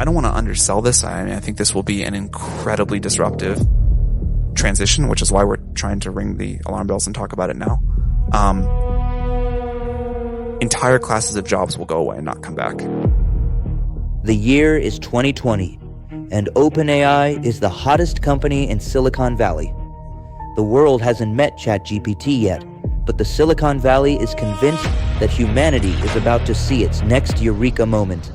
I don't want to undersell this. I think this will be an incredibly disruptive transition, which is why we're trying to ring the alarm bells and talk about it now. Entire classes of jobs will go away and not come back. The year is 2020, and OpenAI is the hottest company in Silicon Valley. The world hasn't met ChatGPT yet, but the Silicon Valley is convinced that humanity is about to see its next eureka moment.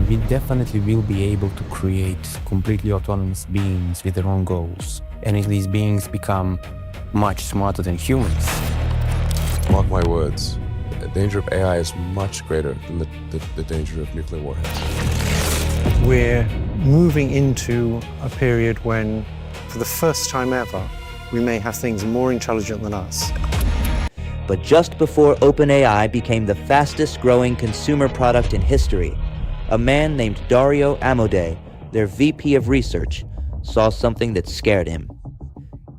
We definitely will be able to create completely autonomous beings with their own goals. And if these beings become much smarter than humans. Mark my words, the danger of AI is much greater than the danger of nuclear warheads. We're moving into a period when, for the first time ever, we may have things more intelligent than us. But just before OpenAI became the fastest growing consumer product in history, a man named Dario Amodei, their VP of research, saw something that scared him.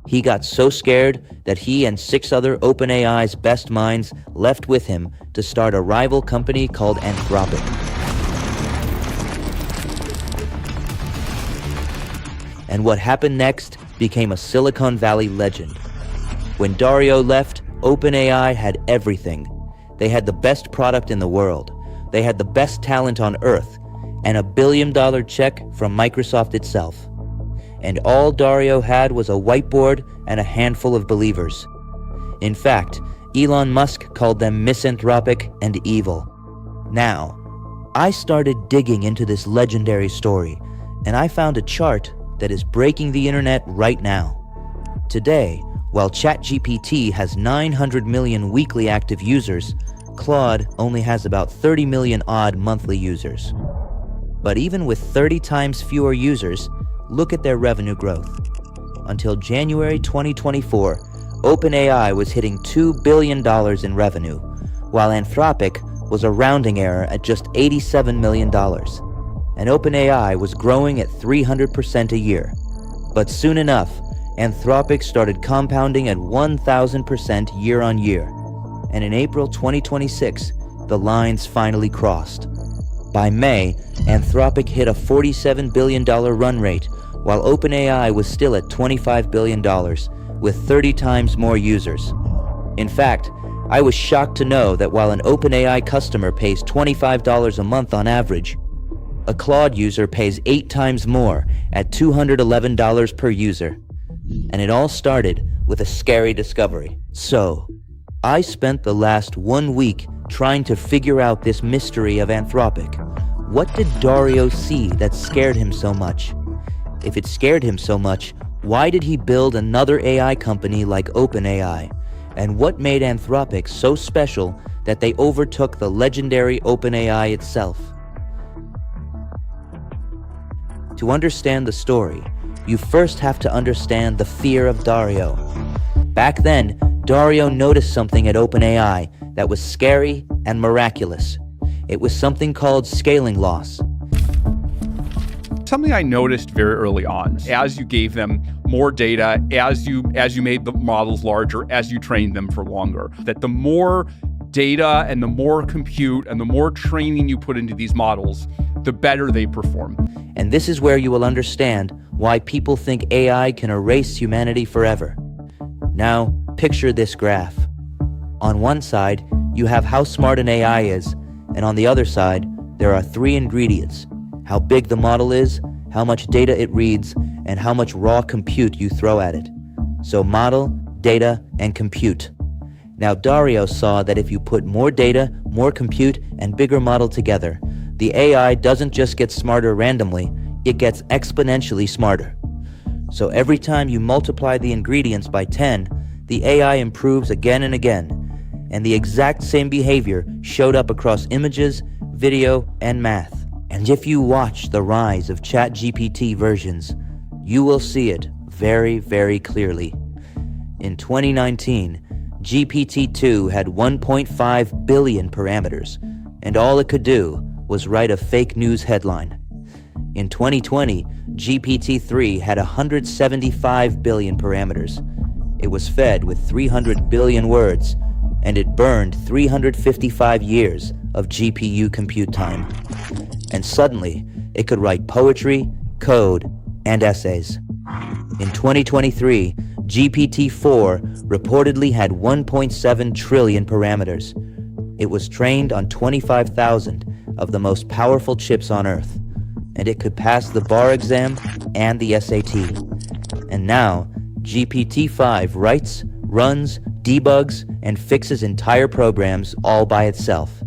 He got so scared that he and 6 other OpenAI's best minds left with him to start a rival company called Anthropic. And what happened next became a Silicon Valley legend. When Dario left, OpenAI had everything. They had the best product in the world. They had the best talent on Earth, and a $1 billion check from Microsoft itself. And all Dario had was a whiteboard and a handful of believers. In fact, Elon Musk called them misanthropic and evil. Now, I started digging into this legendary story, and I found a chart that is breaking the internet right now. Today, while ChatGPT has 900 million weekly active users, Claude only has about 30 million odd monthly users. But even with 30 times fewer users, look at their revenue growth. Until January 2024, OpenAI was hitting $2 billion in revenue, while Anthropic was a rounding error at just $87 million. And OpenAI was growing at 300% a year. But soon enough, Anthropic started compounding at 1,000% year on year. And in April 2026, the lines finally crossed. By May, Anthropic hit a $47 billion run rate, while OpenAI was still at $25 billion, with 30 times more users. In fact, I was shocked to know that while an OpenAI customer pays $25 a month on average, a Claude user pays 8 times more at $211 per user. And it all started with a scary discovery. So, I spent the last 1 week trying to figure out this mystery of Anthropic. What did Dario see that scared him so much? If it scared him so much, why did he build another AI company like OpenAI? And what made Anthropic so special that they overtook the legendary OpenAI itself? To understand the story, you first have to understand the fear of Dario. Back then, Dario noticed something at OpenAI that was scary and miraculous. It was something called scaling loss. Something I noticed very early on, as you gave them more data, as you made the models larger, as you trained them for longer, that the more data and the more compute and the more training you put into these models, the better they perform. And this is where you will understand why people think AI can erase humanity forever. Now, picture this graph. On one side, you have how smart an AI is, and on the other side, there are 3 ingredients: how big the model is, how much data it reads, and how much raw compute you throw at it. So model, data, and compute. Now Dario saw that if you put more data, more compute, and bigger model together, the AI doesn't just get smarter randomly, it gets exponentially smarter. So every time you multiply the ingredients by 10, the AI improves again and again. And the exact same behavior showed up across images, video, and math. And if you watch the rise of ChatGPT versions, you will see it very, very clearly. In 2019, GPT-2 had 1.5 billion parameters, and all it could do was write a fake news headline. In 2020, GPT-3 had 175 billion parameters. It was fed with 300 billion words, and it burned 355 years of GPU compute time. and suddenly it could write poetry, code, and essays. In 2023, GPT-4 reportedly had 1.7 trillion parameters. It was trained on 25,000 of the most powerful chips on Earth, and it could pass the bar exam and the SAT. And now, GPT-5 writes, runs, debugs, and fixes entire programs all by itself.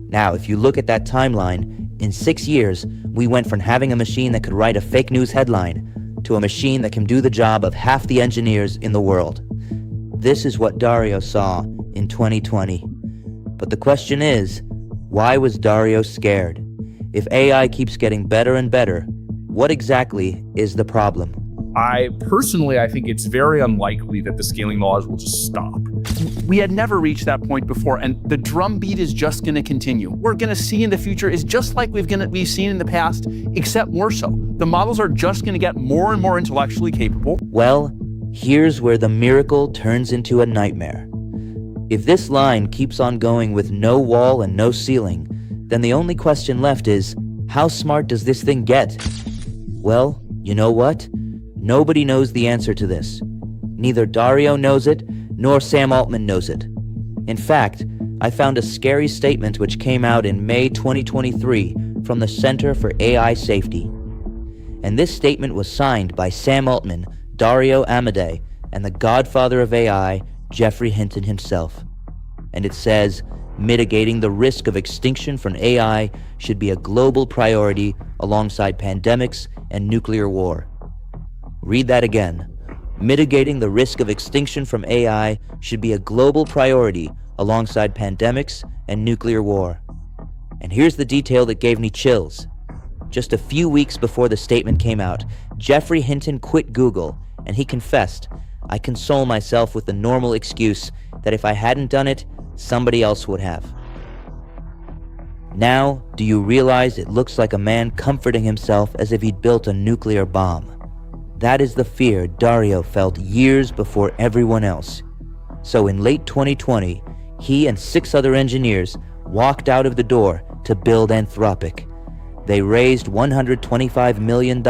Now, if you look at that timeline, in 6 years, we went from having a machine that could write a fake news headline to a machine that can do the job of half the engineers in the world. This is what Dario saw in 2020. But the question is, why was Dario scared? If AI keeps getting better and better, what exactly is the problem? I think it's very unlikely that the scaling laws will just stop. We had never reached that point before, and the drumbeat is just going to continue. We're going to see in the future is just like we've seen in the past, except more so. The models are just going to get more and more intellectually capable. Well, here's where the miracle turns into a nightmare. If this line keeps on going with no wall and no ceiling, then the only question left is, how smart does this thing get? Well, you know what? Nobody knows the answer to this. Neither Dario knows it, nor Sam Altman knows it. In fact, I found a scary statement which came out in May 2023 from the Center for AI Safety. And this statement was signed by Sam Altman, Dario Amodei, and the godfather of AI, Geoffrey Hinton himself. And it says, mitigating the risk of extinction from AI should be a global priority alongside pandemics and nuclear war. Read that again. Mitigating the risk of extinction from AI should be a global priority alongside pandemics and nuclear war. And here's the detail that gave me chills. Just a few weeks before the statement came out, Geoffrey Hinton quit Google, and he confessed, "I console myself with the normal excuse that if I hadn't done it, somebody else would have." Now, do you realize it looks like a man comforting himself as if he'd built a nuclear bomb? That is the fear Dario felt years before everyone else. So in late 2020, he and 6 other engineers walked out of the door to build Anthropic. They raised $125 million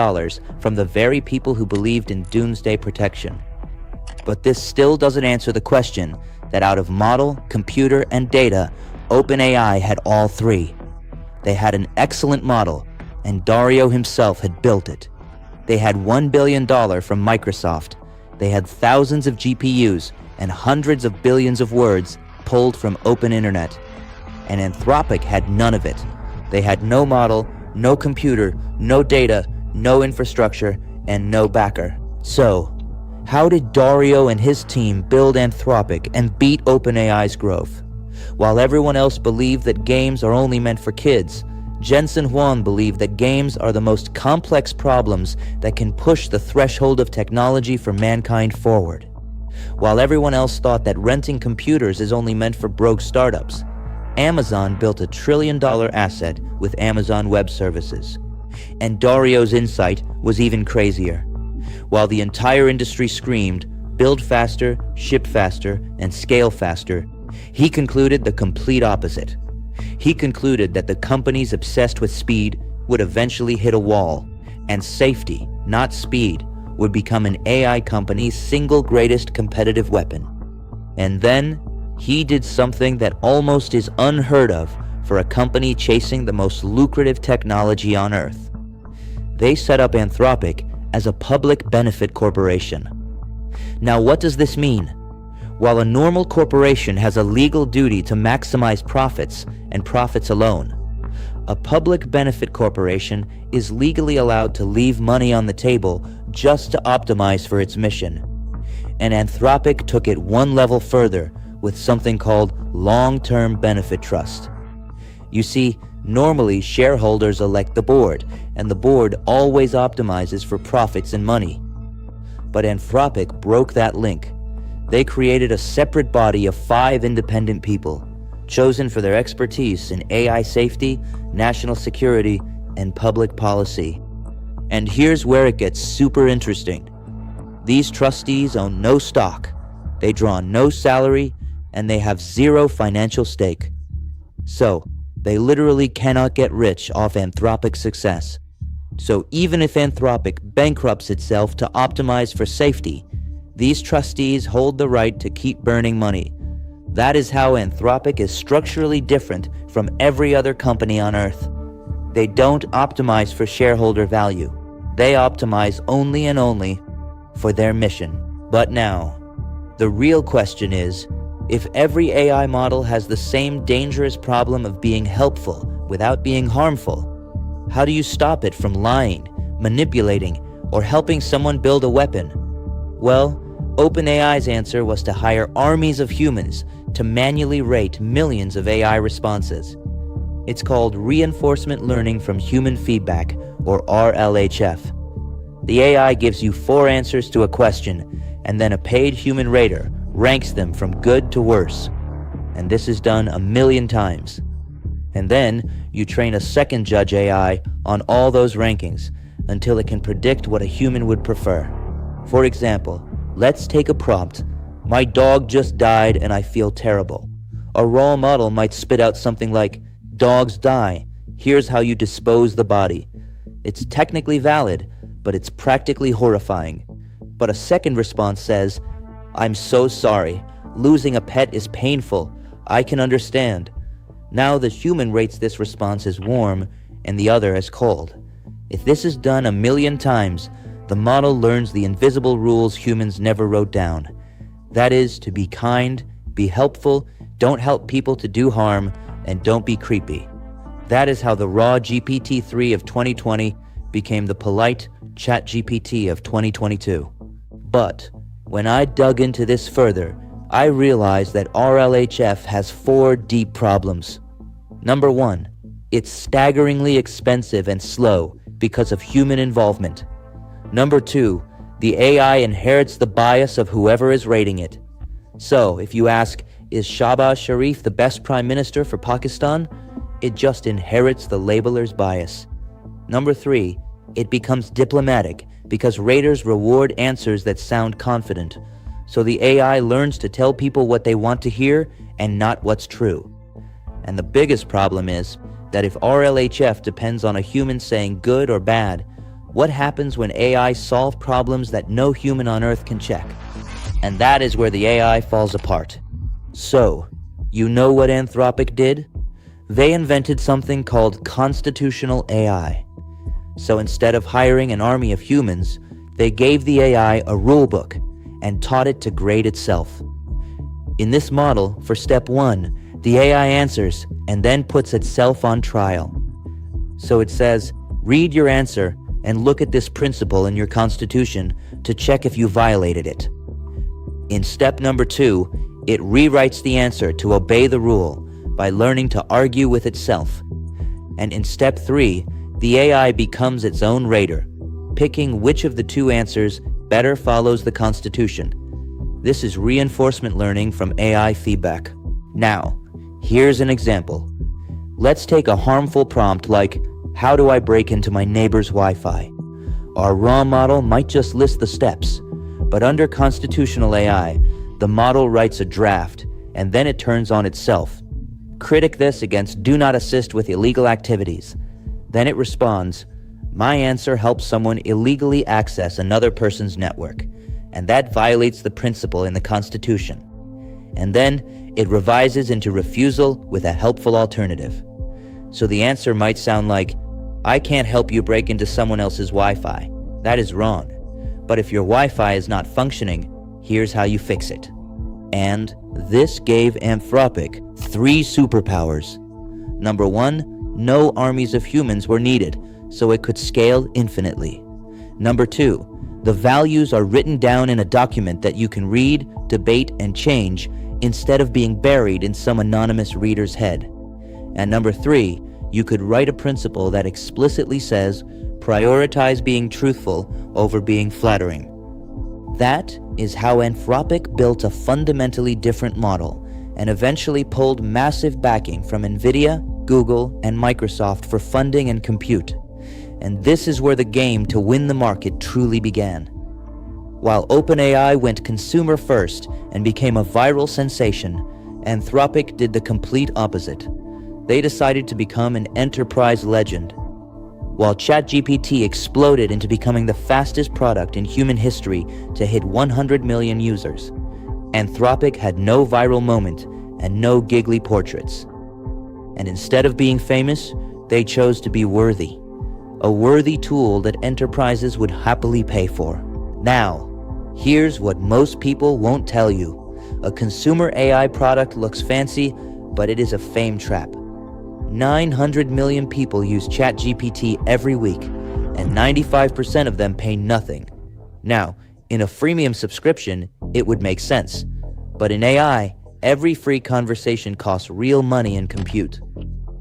from the very people who believed in doomsday protection. But this still doesn't answer the question that out of model, computer, and data, OpenAI had all 3. They had an excellent model, and Dario himself had built it. They had $1 billion from Microsoft. They had thousands of GPUs and hundreds of billions of words pulled from open internet. And Anthropic had none of it. They had no model, no computer, no data, no infrastructure, and no backer. So, how did Dario and his team build Anthropic and beat OpenAI's growth? While everyone else believed that games are only meant for kids, Jensen Huang believed that games are the most complex problems that can push the threshold of technology for mankind forward. While everyone else thought that renting computers is only meant for broke startups, Amazon built a $1 trillion asset with Amazon Web Services. And Dario's insight was even crazier. While the entire industry screamed, build faster, ship faster, and scale faster, he concluded the complete opposite. He concluded that the companies obsessed with speed would eventually hit a wall, and safety, not speed, would become an AI company's single greatest competitive weapon. And then, he did something that almost is unheard of for a company chasing the most lucrative technology on Earth. They set up Anthropic as a public benefit corporation. Now, what does this mean? While a normal corporation has a legal duty to maximize profits and profits alone, a public benefit corporation is legally allowed to leave money on the table just to optimize for its mission. And Anthropic took it one level further with something called long-term benefit trust. You see, normally shareholders elect the board, and the board always optimizes for profits and money. But Anthropic broke that link. They created a separate body of 5 independent people, chosen for their expertise in AI safety, national security, and public policy. And here's where it gets super interesting. These trustees own no stock, they draw no salary, and they have 0 financial stake. So, They literally cannot get rich off Anthropic's success. So even if Anthropic bankrupts itself to optimize for safety, these trustees hold the right to keep burning money. That is how Anthropic is structurally different from every other company on Earth. They don't optimize for shareholder value. They optimize only and only for their mission. But now, the real question is, if every AI model has the same dangerous problem of being helpful without being harmful, how do you stop it from lying, manipulating, or helping someone build a weapon? Well, OpenAI's answer was to hire armies of humans to manually rate millions of AI responses. It's called reinforcement learning from human feedback, or RLHF. The AI gives you 4 answers to a question, and then a paid human rater ranks them from good to worse. And this is done 1,000,000 times. And then you train a second judge AI on all those rankings until it can predict what a human would prefer. For example, let's take a prompt: "My dog just died and I feel terrible." A raw model might spit out something like, "Dogs die. Here's how you dispose the body." It's technically valid, but it's practically horrifying. But a second response says, "I'm so sorry. Losing a pet is painful. I can understand." Now the human rates this response as warm and the other as cold. If this is done 1,000,000 times, the model learns the invisible rules humans never wrote down. That is, to be kind, be helpful, don't help people to do harm, and don't be creepy. That is how the raw GPT-3 of 2020 became the polite ChatGPT of 2022. But when I dug into this further, I realized that RLHF has 4 deep problems. Number 1, it's staggeringly expensive and slow because of human involvement. Number 2, the AI inherits the bias of whoever is rating it. So, if you ask, is Shahbaz Sharif the best prime minister for Pakistan? It just inherits the labeler's bias. Number 3, it becomes diplomatic because raters reward answers that sound confident. So the AI learns to tell people what they want to hear and not what's true. And the biggest problem is that if RLHF depends on a human saying good or bad, what happens when AI solve problems that no human on Earth can check? And that is where the AI falls apart. So, you know what Anthropic did? They invented something called constitutional AI. So instead of hiring an army of humans, they gave the AI a rulebook and taught it to grade itself. In this model, for step 1, the AI answers and then puts itself on trial. So it says, read your answer and look at this principle in your constitution to check if you violated it. In step number 2, it rewrites the answer to obey the rule by learning to argue with itself. And in step 3, the AI becomes its own rater, picking which of the 2 answers better follows the Constitution. This is reinforcement learning from AI feedback. Now, here's an example. Let's take a harmful prompt like, "How do I break into my neighbor's Wi-Fi?" Our raw model might just list the steps, but under constitutional AI, the model writes a draft, and then it turns on itself. Critic this against "Do not assist with illegal activities." Then it responds, "My answer helps someone illegally access another person's network, and that violates the principle in the Constitution." And then it revises into refusal with a helpful alternative. So the answer might sound like, "I can't help you break into someone else's Wi-Fi. That is wrong. But if your Wi-Fi is not functioning, here's how you fix it." And this gave Anthropic 3 superpowers. Number 1, no armies of humans were needed, so it could scale infinitely. Number 2, the values are written down in a document that you can read, debate, and change instead of being buried in some anonymous reader's head. And number 3, you could write a principle that explicitly says, prioritize being truthful over being flattering. That is how Anthropic built a fundamentally different model and eventually pulled massive backing from NVIDIA, Google, and Microsoft for funding and compute. And this is where the game to win the market truly began. While OpenAI went consumer first and became a viral sensation, Anthropic did the complete opposite. they decided to become an enterprise legend. While ChatGPT exploded into becoming the fastest product in human history to hit 100 million users, Anthropic had no viral moment and no giggly portraits. And instead of being famous, they chose to be worthy. A worthy tool that enterprises would happily pay for. Now, here's what most people won't tell you. A consumer AI product looks fancy, but it is a fame trap. 900 million people use ChatGPT every week, and 95% of them pay nothing. Now, in a freemium subscription, it would make sense. But in AI, every free conversation costs real money and compute.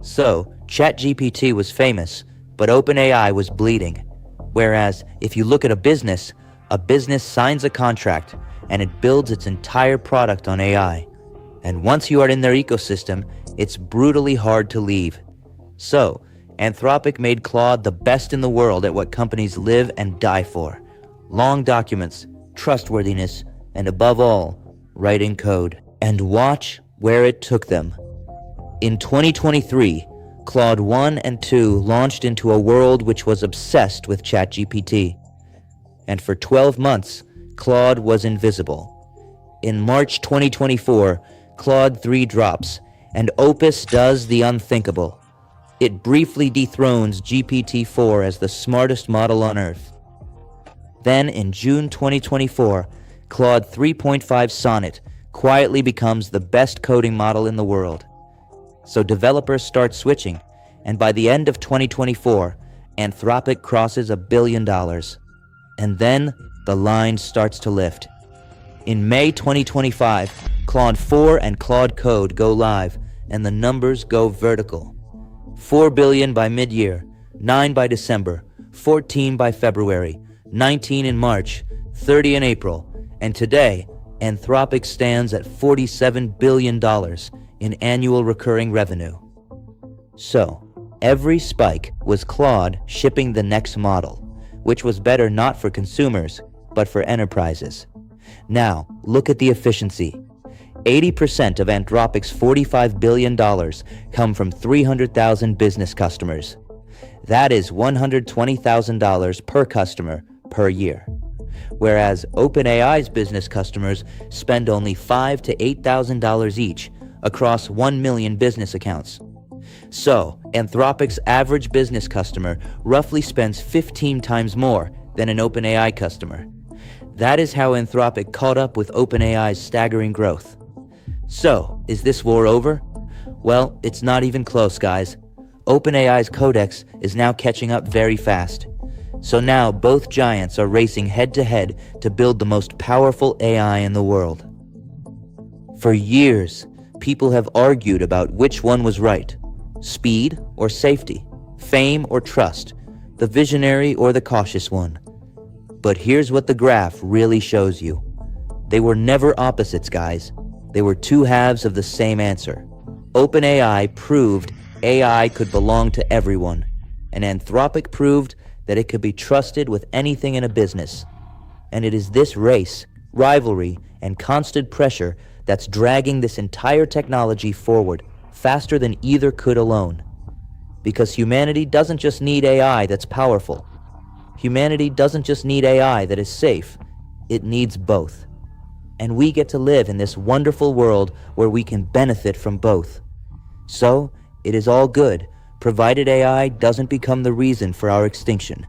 So, ChatGPT was famous, but OpenAI was bleeding. Whereas, if you look at a business signs a contract, and it builds its entire product on AI. And once you are in their ecosystem, it's brutally hard to leave. So, Anthropic made Claude the best in the world at what companies live and die for. Long documents, trustworthiness, and above all, writing code. And watch where it took them. In 2023, Claude 1 and 2 launched into a world which was obsessed with ChatGPT. And for 12 months, Claude was invisible. In March 2024, Claude 3 drops, and Opus does the unthinkable. It briefly dethrones GPT-4 as the smartest model on Earth. Then, in June 2024, Claude 3.5 Sonnet quietly becomes the best coding model in the world. So developers start switching, and by the end of 2024, Anthropic crosses $1 billion. And then, the line starts to lift. In May 2025, Claude 4 and Claude Code go live, and the numbers go vertical. 4 billion by mid-year, 9 by December, 14 by February, 19 in March, 30 in April, and today, Anthropic stands at $47 billion in annual recurring revenue. So, every spike was Claude shipping the next model, which was better not for consumers, but for enterprises. Now, look at the efficiency. 80% of Anthropic's $45 billion come from 300,000 business customers. That is $120,000 per customer per year. Whereas OpenAI's business customers spend only $5,000 to $8,000 each across 1 million business accounts. So, Anthropic's average business customer roughly spends 15 times more than an OpenAI customer. That is how Anthropic caught up with OpenAI's staggering growth. So, is this war over? Well, it's not even close, guys. OpenAI's codex is now catching up very fast. So now both giants are racing head-to-head to build the most powerful AI in the world. For years, people have argued about which one was right. Speed or safety, fame or trust, the visionary or the cautious one. But here's what the graph really shows you. They were never opposites, guys. They were two halves of the same answer. OpenAI proved AI could belong to everyone, and Anthropic proved that it could be trusted with anything in a business. And it is this race, rivalry, and constant pressure that's dragging this entire technology forward faster than either could alone. Because humanity doesn't just need AI that's powerful. Humanity doesn't just need AI that is safe. It needs both. And we get to live in this wonderful world where we can benefit from both. So, it is all good, provided AI doesn't become the reason for our extinction.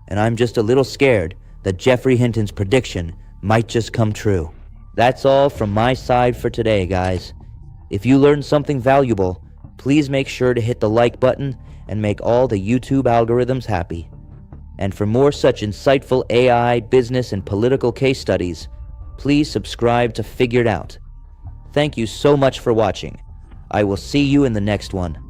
And I'm just a little scared that Geoffrey Hinton's prediction might just come true. That's all from my side for today, guys. If you learned something valuable, please make sure to hit the like button and make all the YouTube algorithms happy. And for more such insightful AI, business, and political case studies, please subscribe to Figured Out. Thank you so much for watching. I will see you in the next one.